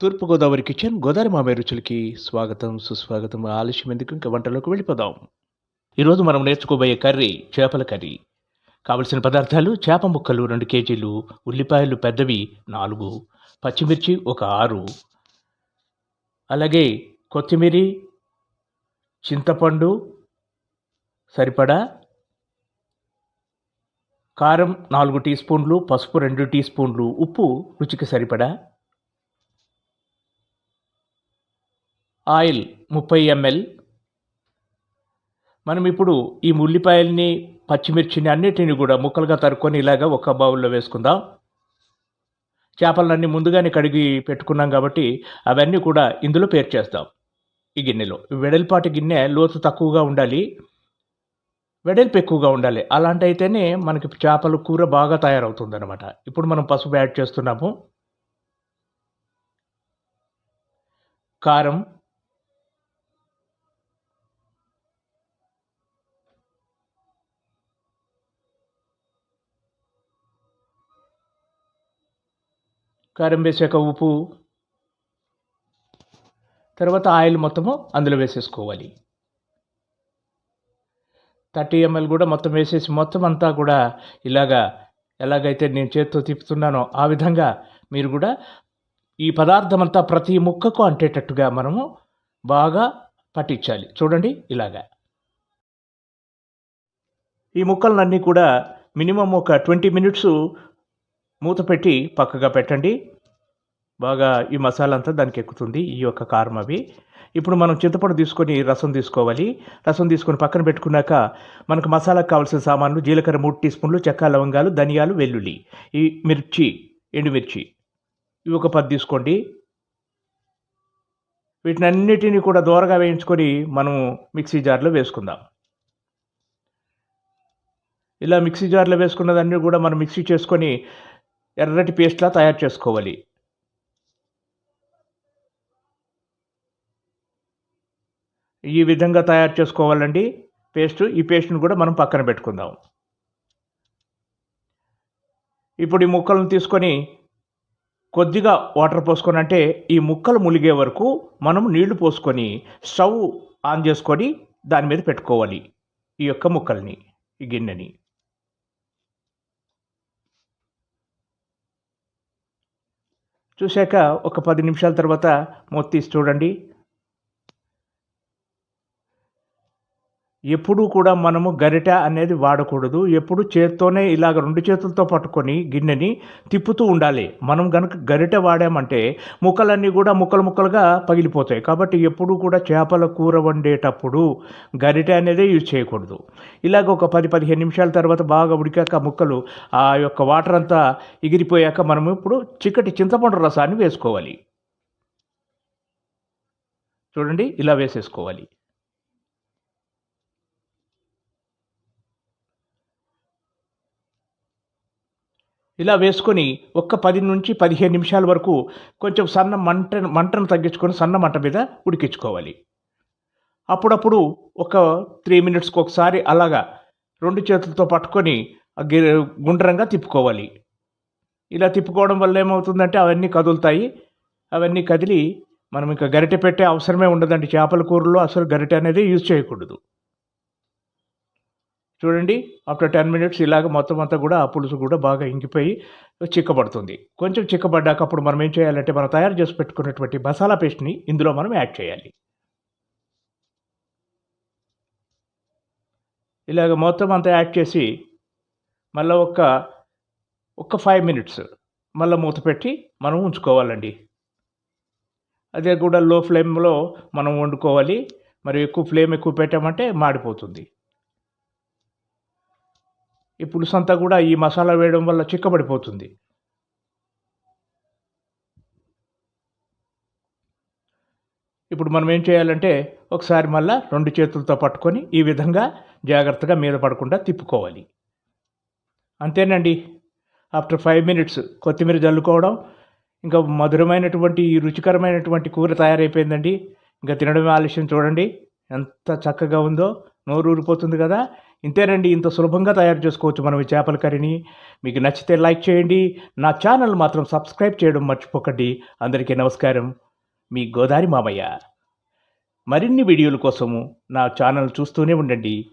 తూర్పుగోదావరి kitchen Godavari మామయ్య రుచులకి స్వాగతం, సుస్వాగతం. ఆలస్యం ఎందుకు ఇంక వంటలోకి వెళ్ళిపోదాం. ఈరోజు మనం నేర్చుకోబోయే కర్రీ చేపల కర్రీ. కావలసిన పదార్థాలు: చేప ముక్కలు 2 కేజీలు, ఉల్లిపాయలు పెద్దవి 4, పచ్చిమిర్చి ఒక 6, అలాగే కొత్తిమీరి, చింతపండు సరిపడా, కారం 4 టీ స్పూన్లు, పసుపు 2 టీ స్పూన్లు, ఉప్పు రుచికి సరిపడా, ఆయిల్ 30 ఎంఎల్. మనం ఇప్పుడు ఈ ఉల్లిపాయల్ని, పచ్చిమిర్చిని అన్నిటిని కూడా ముక్కలుగా తరుక్కొని ఇలాగ ఒక బౌల్‌లో వేసుకుందాం. చేపలన్నీ ముందుగానే కడిగి పెట్టుకున్నాం కాబట్టి అవన్నీ కూడా ఇందులో పేర్చేద్దాం ఈ గిన్నెలో. వెడల్పాటి గిన్నె, లోతు తక్కువగా ఉండాలి, వెడల్పు ఎక్కువగా ఉండాలి. అలాంటైతేనే మనకి చేపల కూర బాగా తయారవుతుందనమాట. ఇప్పుడు మనం పసుపు యాడ్ చేస్తున్నాము. కారం, కారం వేసాక ఉప్పు, తర్వాత ఆయిల్ మొత్తము అందులో వేసేసుకోవాలి. 30 ఎంఎల్ కూడా మొత్తం వేసేసి మొత్తం అంతా కూడా ఇలాగా ఎలాగైతే నేను చేత్తో తిప్పుతున్నానో ఆ విధంగా మీరు కూడా ఈ పదార్థం అంతా ప్రతి ముక్కకు అంటేటట్టుగా మనము బాగా పట్టించాలి. చూడండి ఇలాగా. ఈ ముక్కలన్నీ కూడా మినిమమ్ ఒక 20 మినిట్స్ మూత పెట్టి పక్కగా పెట్టండి. బాగా ఈ మసాలా అంతా దానికి ఎక్కుతుంది, ఈ యొక్క కారం అవి. ఇప్పుడు మనం చింతపండు తీసుకొని రసం తీసుకోవాలి. రసం తీసుకొని పక్కన పెట్టుకున్నాక మనకు మసాలాకు కావాల్సిన సామాన్లు: జీలకర్ర 3 టీ స్పూన్లు, చెక్క, లవంగాలు, ధనియాలు, వెల్లుల్లి, ఈ మిర్చి, ఎండుమిర్చి ఇవి ఒక 10 తీసుకోండి. వీటినన్నిటిని కూడా దోరగా వేయించుకొని మనం మిక్సీ జార్లో వేసుకుందాం. ఇలా మిక్సీ జార్లో వేసుకున్నదన్నీ కూడా మనం మిక్సీ చేసుకొని ఎర్రటి పేస్ట్‌లా తయారు చేసుకోవాలి. ఈ విధంగా తయారు చేసుకోవాలండి పేస్టు. ఈ పేస్ట్‌ని కూడా మనం పక్కన పెట్టుకుందాం. ఇప్పుడు ఈ ముక్కలను తీసుకొని కొద్దిగా వాటర్ పోసుకొని, అంటే ఈ ముక్కలు ములిగే వరకు మనం నీళ్లు పోసుకొని స్టవ్ ఆన్ చేసుకొని దాని మీద పెట్టుకోవాలి ఈ యొక్క ముక్కల్ని, ఈ గిన్నెని. చూశాక ఒక 10 నిమిషాల తర్వాత మూత తీసి చూడండి. ఎప్పుడూ కూడా మనము గరిటె అనేది వాడకూడదు. ఎప్పుడు చేత్తోనే ఇలాగ 2 చేతులతో పట్టుకొని గిన్నెని తిప్పుతూ ఉండాలి. మనం గనుక గరిటె వాడామంటే ముక్కలన్నీ కూడా ముక్కలు ముక్కలుగా పగిలిపోతాయి. కాబట్టి ఎప్పుడూ కూడా చేపల కూర వండేటప్పుడు గరిటె అనేదే యూజ్ చేయకూడదు. ఇలాగ ఒక 10, 15 నిమిషాల తర్వాత బాగా ఉడికాక ముక్కలు ఆ యొక్క వాటర్ అంతా ఎగిరిపోయాక మనము ఇప్పుడు చిక్కటి చింతపండు రసాన్ని వేసుకోవాలి. చూడండి ఇలా వేసేసుకోవాలి. ఇలా వేసుకొని ఒక్క 10-15 నిమిషాల వరకు కొంచెం సన్న మంటను తగ్గించుకొని సన్న మంట మీద ఉడికించుకోవాలి. అప్పుడప్పుడు ఒక 3 మినిట్స్‌కి ఒకసారి అలాగా 2 చేతులతో పట్టుకొని గుండ్రంగా తిప్పుకోవాలి. ఇలా తిప్పుకోవడం వల్ల ఏమవుతుందంటే అవన్నీ కదులుతాయి. అవన్నీ కదిలి మనం ఇంకా గరిటె పెట్టే అవసరమే ఉండదండి. చేపల కూరలో అసలు గరిటె అనేది యూజ్ చేయకూడదు. చూడండి ఆఫ్టర్ 10 మినిట్స్ ఇలాగ మొత్తం అంతా కూడా ఆ పులుసు కూడా బాగా ఇంకిపోయి చిక్కబడుతుంది. కొంచెం చిక్కబడ్డాక అప్పుడు మనం ఏం చేయాలంటే మనం తయారు చేసి పెట్టుకున్నటువంటి మసాలా పేస్ట్‌ని ఇందులో మనం యాడ్ చేయాలి. ఇలాగ మొత్తం అంతా యాడ్ చేసి మళ్ళా ఒక 5 మినిట్స్ మళ్ళా మూత పెట్టి మనం ఉంచుకోవాలండి. అదే కూడా లో ఫ్లేమ్‌లో మనం వండుకోవాలి. మరి ఫ్లేమ్ ఎక్కువ పెట్టామంటే మాడిపోతుంది. ఈ పులుసంతా కూడా ఈ మసాలా వేయడం వల్ల చిక్కబడిపోతుంది. ఇప్పుడు మనం ఏం చేయాలంటే ఒకసారి మళ్ళా 2 చేతులతో పట్టుకొని ఈ విధంగా జాగ్రత్తగా మీద పడకుండా తిప్పుకోవాలి. అంతేనండి. ఆఫ్టర్ 5 మినిట్స్ కొత్తిమీర జల్లుకోవడం, ఇంకా మధురమైనటువంటి ఈ రుచికరమైనటువంటి కూర తయారైపోయిందండి. ఇంకా తినడమే ఆలస్యం. చూడండి ఎంత చక్కగా ఉందో, నోరూరిపోతుంది కదా! ఇంతేనండి. ఇంత సులభంగా తయారు చేసుకోవచ్చు మనం ఈ చేపల కర్రీని. మీకు నచ్చితే లైక్ చేయండి. నా ఛానల్ మాత్రం సబ్స్క్రైబ్ చేయడం మర్చిపోకండి. అందరికీ నమస్కారం. మీ గోదారి మామయ్య. మరిన్ని వీడియోల కోసము నా ఛానల్ చూస్తూనే ఉండండి.